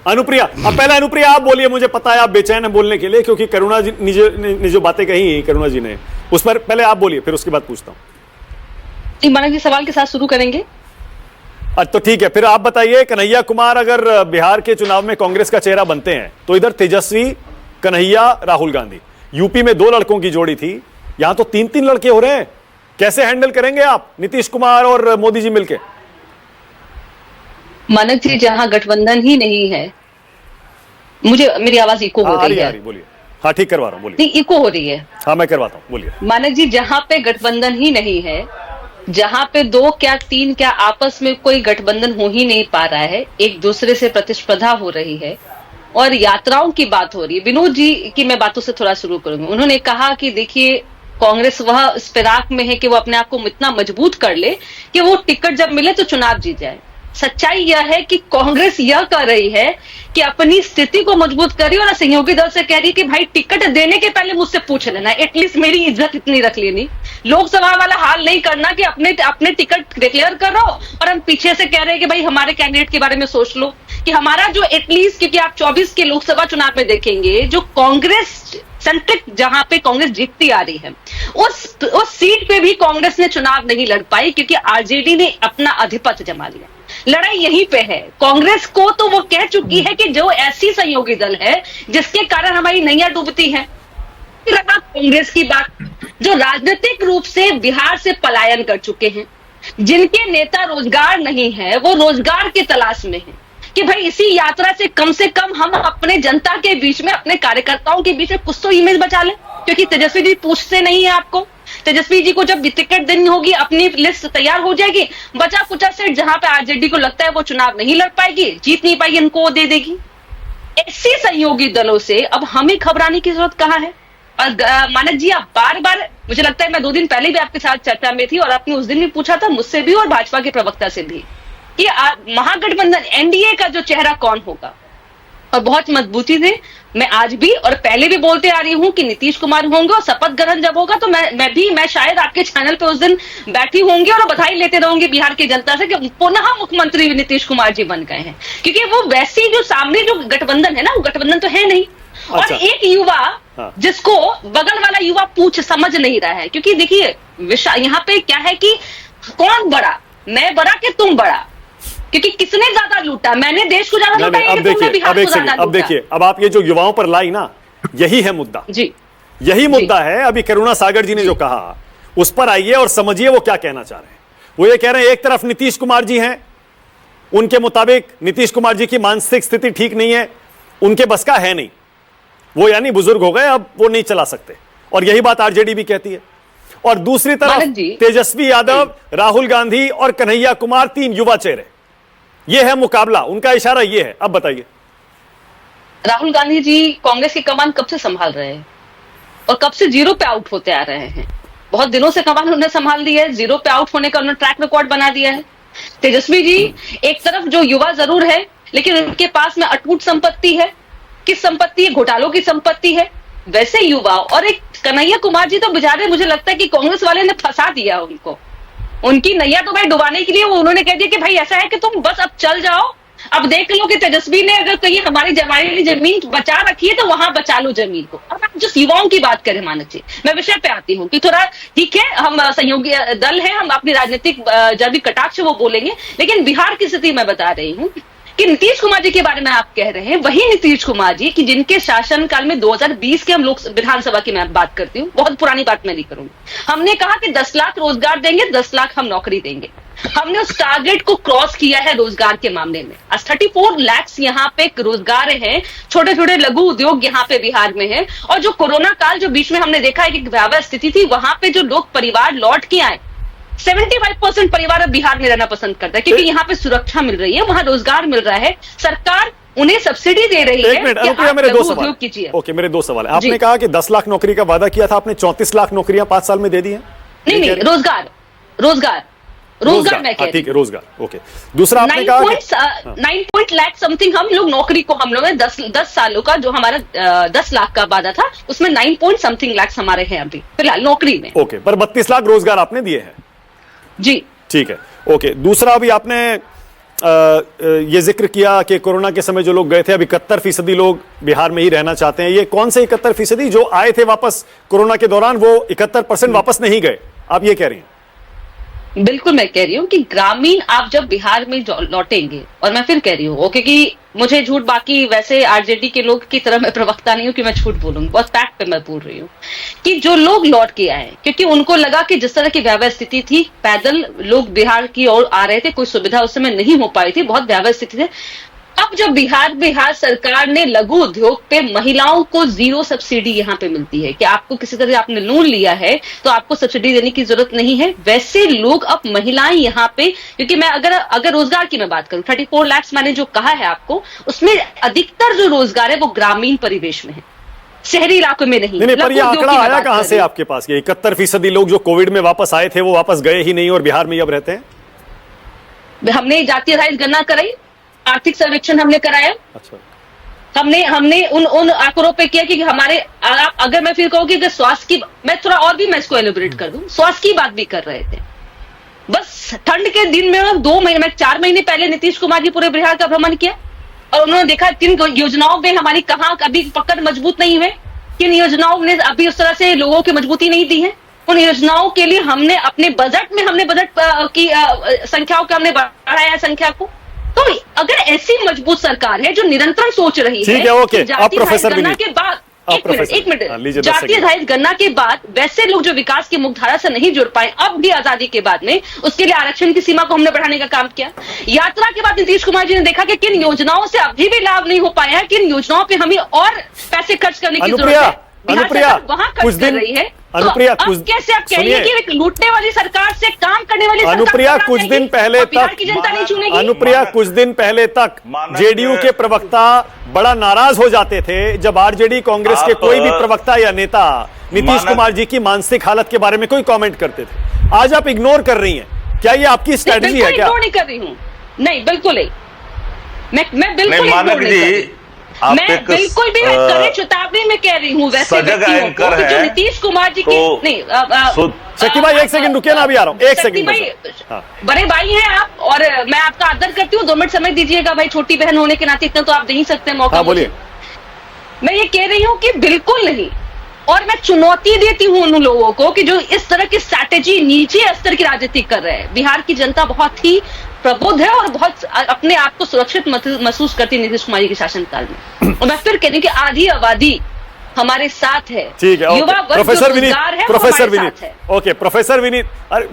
अनुप्रिया, अब पहले अनुप्रिया आप बोलिए, मुझे पता है आप बेचैन हैं बोलने के लिए, क्योंकि करुणा जी ने जो बातें कही करुणा जी ने, उस पर पहले आप बोलिए, फिर उसके बाद पूछता हूं। मानक जी सवाल के साथ शुरू करेंगे। तो ठीक है, फिर आप बताइए, कन्हैया कुमार अगर बिहार के चुनाव में कांग्रेस का चेहरा बनते हैं तो इधर तेजस्वी, कन्हैया, राहुल गांधी, यूपी में 2 लड़कों की जोड़ी थी, यहां तो 3-3 लड़के हो रहे हैं। कैसे हैंडल करेंगे आप, नीतीश कुमार और मोदी जी मिलकर? मानक जी, जहां गठबंधन ही नहीं है, मेरी आवाज इको हो रही है? बोलिए। हाँ, ठीक करवा रहा हूँ, बोलिए। नहीं, इको हो रही है। हाँ, मैं करवाता हूँ, बोलिए। मानक जी, जहां पे गठबंधन ही नहीं है, जहां पे 2 क्या 3 क्या आपस में कोई गठबंधन हो ही नहीं पा रहा है, एक दूसरे से प्रतिस्पर्धा हो रही है और यात्राओं की बात हो रही है। विनोद जी की मैं बातों से थोड़ा शुरू करूंगी। उन्होंने कहा कि देखिए, कांग्रेस वह इस फिराक में है कि वो अपने आप को इतना मजबूत कर ले कि वो टिकट जब मिले तो चुनाव जीत जाए। सच्चाई यह है कि कांग्रेस यह कर रही है कि अपनी स्थिति को मजबूत कर रही है और सहयोगी दल से कह रही है कि भाई टिकट देने के पहले मुझसे पूछ लेना, एटलीस्ट मेरी इज्जत इतनी रख लेनी। लोकसभा वाला हाल नहीं करना कि अपने टिकट डिक्लेयर करो और हम पीछे से कह रहे हैं कि भाई हमारे कैंडिडेट के बारे में सोच लो, कि हमारा जो एटलीस्ट, क्योंकि आप 24 के लोकसभा चुनाव में देखेंगे जो कांग्रेस सेंट्रिक, जहां पे कांग्रेस जीतती आ रही है, उस सीट पे भी कांग्रेस ने चुनाव नहीं लड़ पाई क्योंकि आरजेडी ने अपना आधिपत्य जमा लिया। लड़ाई यहीं पे है। कांग्रेस को तो वो कह चुकी है कि जो ऐसी सहयोगी दल है जिसके कारण हमारी नैया डूबती है। रहा कांग्रेस की बात, जो राजनीतिक रूप से बिहार से पलायन कर चुके हैं, जिनके नेता रोजगार नहीं है, वो रोजगार की तलाश में है कि भाई इसी यात्रा से कम हम अपने जनता के बीच में, अपने कार्यकर्ताओं के बीच में कुछ तो इमेज बचा लें। क्योंकि तेजस्वी जी पूछते नहीं है आपको, तेजस्वी जी को जब टिकट देनी होगी, अपनी लिस्ट तैयार हो जाएगी, बचा कुचा सीट जहां पे आरजेडी को लगता है वो चुनाव नहीं लड़ पाएगी, जीत नहीं पाएगी, इनको वो दे देगी। ऐसी सहयोगी दलों से अब हमें घबराने की जरूरत कहां है? और मानक जी, आप बार बार, मुझे लगता है मैं 2 दिन पहले भी आपके साथ चर्चा में थी और आपने उस दिन भी पूछा था मुझसे भी और भाजपा के प्रवक्ता से भी कि महागठबंधन एनडीए का जो चेहरा कौन होगा, और बहुत मजबूती से मैं आज भी और पहले भी बोलते आ रही हूं कि नीतीश कुमार होंगे और शपथ ग्रहण जब होगा तो मैं शायद आपके चैनल पे उस दिन बैठी होंगी और बधाई लेते रहूंगी बिहार की जनता से कि पुनः मुख्यमंत्री नीतीश कुमार जी बन गए हैं। क्योंकि वो वैसी जो सामने जो गठबंधन है ना, वो गठबंधन तो है नहीं। और एक युवा जिसको बगल वाला युवा पूछ समझ नहीं रहा है, क्योंकि देखिए यहाँ पे क्या है कि कौन बड़ा, मैं बड़ा कि तुम बड़ा, क्योंकि किसने ज्यादा लूटा, मैंने देश को ज्यादा लूटा, अब देखिए, अब आप ये जो युवाओं पर लाई ना, यही है मुद्दा जी, यही मुद्दा है। अभी करुणा सागर जी ने जो कहा उस पर आइए और समझिए वो क्या कहना चाह रहे हैं। वो ये कह रहे हैं एक तरफ नीतीश कुमार जी हैं, उनके मुताबिक नीतीश कुमार जी की मानसिक स्थिति ठीक नहीं है, उनके बस का है नहीं, वो यानी बुजुर्ग हो गए, अब वो नहीं चला सकते, और यही बात आरजेडी भी कहती है। और दूसरी तरफ तेजस्वी यादव, राहुल गांधी और कन्हैया कुमार, 3 युवा चेहरे, ये है मुकाबला, उनका इशारा ये है। अब बताइए, राहुल गांधी जी कांग्रेस की कमान कब से संभाल रहे हैं और कब से 0 पे आउट होते आ रहे हैं? बहुत दिनों से कमान उन्होंने संभाल दी है, 0 पे आउट होने का उन्होंने ट्रैक रिकॉर्ड बना दिया है। तेजस्वी जी एक तरफ जो युवा जरूर है, लेकिन उनके पास में अटूट संपत्ति है। किस संपत्ति है? घोटालों की संपत्ति है। वैसे युवा, और एक कन्हैया कुमार जी तो बेचारे, मुझे लगता है कि कांग्रेस वाले ने फंसा दिया उनको, उनकी नैया तो भाई डुबाने के लिए उन्होंने कह दिया कि भाई ऐसा है कि तुम बस अब चल जाओ, अब देख लो कि तेजस्वी ने अगर कहीं हमारी जमीन बचा रखी है तो वहां बचा लो जमीन को। अब आप जिस युवाओं की बात करें मानक जी, मैं विषय पे आती हूँ कि थोड़ा ठीक है, हम सहयोगी दल है, हम अपनी राजनीतिक जब भी कटाक्ष वो बोलेंगे, लेकिन बिहार की स्थिति मैं बता रही हूँ कि नीतीश कुमार जी के बारे में आप कह रहे हैं, वही नीतीश कुमार जी कि जिनके शासनकाल में 2020 के हम लोग विधानसभा की मैं बात करती हूँ, बहुत पुरानी बात मैं नहीं करूंगी, हमने कहा कि 10 लाख रोजगार देंगे, 10 लाख हम नौकरी देंगे। हमने उस टारगेट को क्रॉस किया है रोजगार के मामले में। 34 लाख यहाँ पे रोजगार है, छोटे छोटे लघु उद्योग यहाँ पे बिहार में है। और जो कोरोना काल जो बीच में हमने देखा है कि भयावह स्थिति थी, वहां पे जो लोग परिवार लौट के आए, 75% परिवार अब बिहार में रहना पसंद करता है क्योंकि यहाँ पे सुरक्षा मिल रही है, वहां रोजगार मिल रहा है, सरकार उन्हें सब्सिडी दे रही है। मेरे 2 सवाल ओके, मेरे 2 सवाल है। आपने कहा कि 10 लाख नौकरी का वादा किया था, आपने 34 लाख नौकरियां 5 साल में दे दी हैं? नहीं, रोजगार मैं कह रही हूं। ठीक है, रोजगार ओके। दूसरा आपने कहा 9 लाख समथिंग हम लोग नौकरी को, हम लोग 10 सालों का जो हमारा 10 लाख का वादा था, उसमें 9 समथिंग लाख हमारे हैं अभी फिलहाल नौकरी में। ओके, पर 32 लाख रोजगार आपने दिए हैं जी, ठीक है ओके। दूसरा अभी आपने ये जिक्र किया कि कोरोना के समय जो लोग गए थे, अब 71% लोग बिहार में ही रहना चाहते हैं। ये कौन से 71% जो आए थे वापस कोरोना के दौरान, वो 71% वापस नहीं गए, आप ये कह रही हैं? बिल्कुल, मैं कह रही हूँ कि ग्रामीण आप जब बिहार में लौटेंगे, और मैं फिर कह रही हूँ क्योंकि मुझे झूठ, बाकी वैसे आरजेडी के लोग की तरह मैं प्रवक्ता नहीं हूँ कि मैं झूठ बोलूंगी, बहुत फैक्ट पे मैं बोल रही हूँ कि जो लोग लौट के आए, क्योंकि उनको लगा कि जिस तरह की भयावह स्थिति थी, पैदल लोग बिहार की ओर आ रहे थे, कोई सुविधा उस समय नहीं हो पाई थी, बहुत भयावह स्थिति थी। अब जब बिहार सरकार ने लघु उद्योग पे महिलाओं को 0 सब्सिडी यहाँ पे मिलती है कि आपको किसी तरह आपने लोन लिया है तो आपको सब्सिडी देने की जरूरत नहीं है, वैसे लोग अब महिलाएं यहाँ पे, क्योंकि मैं अगर रोजगार की मैं बात करूं, 34 लाख मैंने जो कहा है आपको, उसमें अधिकतर जो रोजगार है वो ग्रामीण परिवेश में है, शहरी इलाकों में नहीं। पर ये आंकड़ा आया कहां से आपके पास? ये 71% लोग जो कोविड में वापस आए थे वो वापस गए ही नहीं और बिहार में ही अब रहते हैं। हमने जातीय आधारित गणना कराई, आर्थिक सर्वेक्षण हमने कराया। अच्छा। हमने उन आंकड़ों पे किया कि हमारे, अगर मैं फिर कहूँ कि अगर स्वास्थ्य की, मैं थोड़ा और भी मैं इसको एलिब्रेट कर दूं, स्वास्थ्य की बात भी कर रहे थे। बस ठंड के दिन में 2 महीने, मैं 4 महीने पहले नीतीश कुमार जी पूरे बिहार का भ्रमण किया और उन्होंने देखा किन योजनाओं में हमारी कहाँ अभी पकड़ मजबूत नहीं हुए, किन योजनाओं ने अभी उस तरह से लोगों की मजबूती नहीं दी है। उन योजनाओं के लिए हमने अपने बजट में, हमने बजट की संख्याओं को हमने बढ़ाया है, संख्या को। तो अगर ऐसी मजबूत सरकार है जो निरंतर सोच रही है, ओके, जातीय गणना के बाद, एक मिनट, जातीय आधारित गणना के बाद वैसे लोग जो विकास की मुख्यधारा से नहीं जुड़ पाए, अब भी आजादी के बाद में, उसके लिए आरक्षण की सीमा को हमने बढ़ाने का काम किया। यात्रा के बाद नीतीश कुमार जी ने देखा कि किन योजनाओं से अभी भी लाभ नहीं हो पाया है, किन योजनाओं पे हमें और पैसे खर्च करने की जरूरत है, अनुप्रिया वहां खर्च कर रही है। अनुप्रिया, तो अब कैसे आप कहेंगे कि एक लूटने वाली सरकार से काम करने वाली अनुप्रिया, कुछ दिन पहले तक की जनता नहीं चुनेगी? अनुप्रिया, कुछ दिन पहले तक जेडीयू के प्रवक्ता बड़ा नाराज हो जाते थे जब आरजेडी कांग्रेस के कोई भी प्रवक्ता या नेता नीतीश कुमार जी की मानसिक हालत के बारे में कोई कमेंट करते थे। आज आप इग्नोर कर रही हैं, क्या ये आपकी स्ट्रेटजी है? क्या इग्नोर नहीं कर रही हूँ, नहीं बिल्कुल नहीं, मैं बिल्कुल इग्नोर नहीं कर रही। मैं बिल्कुल भी कड़े चेतावनी में कह रही हूँ वैसे व्यक्तियों को कि जो नीतीश कुमार जी के नहीं। शक्ति भाई, 1 सेकंड रुकिए ना, अभी आ रहा हूँ, 1 सेकंड भाई। बड़े भाई हैं आप और मैं आपका आदर करती हूँ, 2 मिनट समय दीजिएगा भाई, छोटी बहन होने के नाते इतना तो आप दे ही सकते हैं मौका। बोलिए। मैं ये कह रही हूँ कि बिल्कुल नहीं, और मैं चुनौती देती हूँ उन लोगों को कि जो इस तरह की स्ट्रैटेजी, नीचे स्तर की राजनीति कर रहे हैं। बिहार की जनता बहुत ही प्रबुद्ध है और बहुत अपने आप को सुरक्षित महसूस करती है नीतीश कुमार जी के शासनकाल में। और मैं फिर कह रही हूँ कि आधी आबादी हमारे साथ है, ठीक है, युवा वर्ग प्रोफेसर जो रोजगार है, professor Vineet, okay, professor Vineet.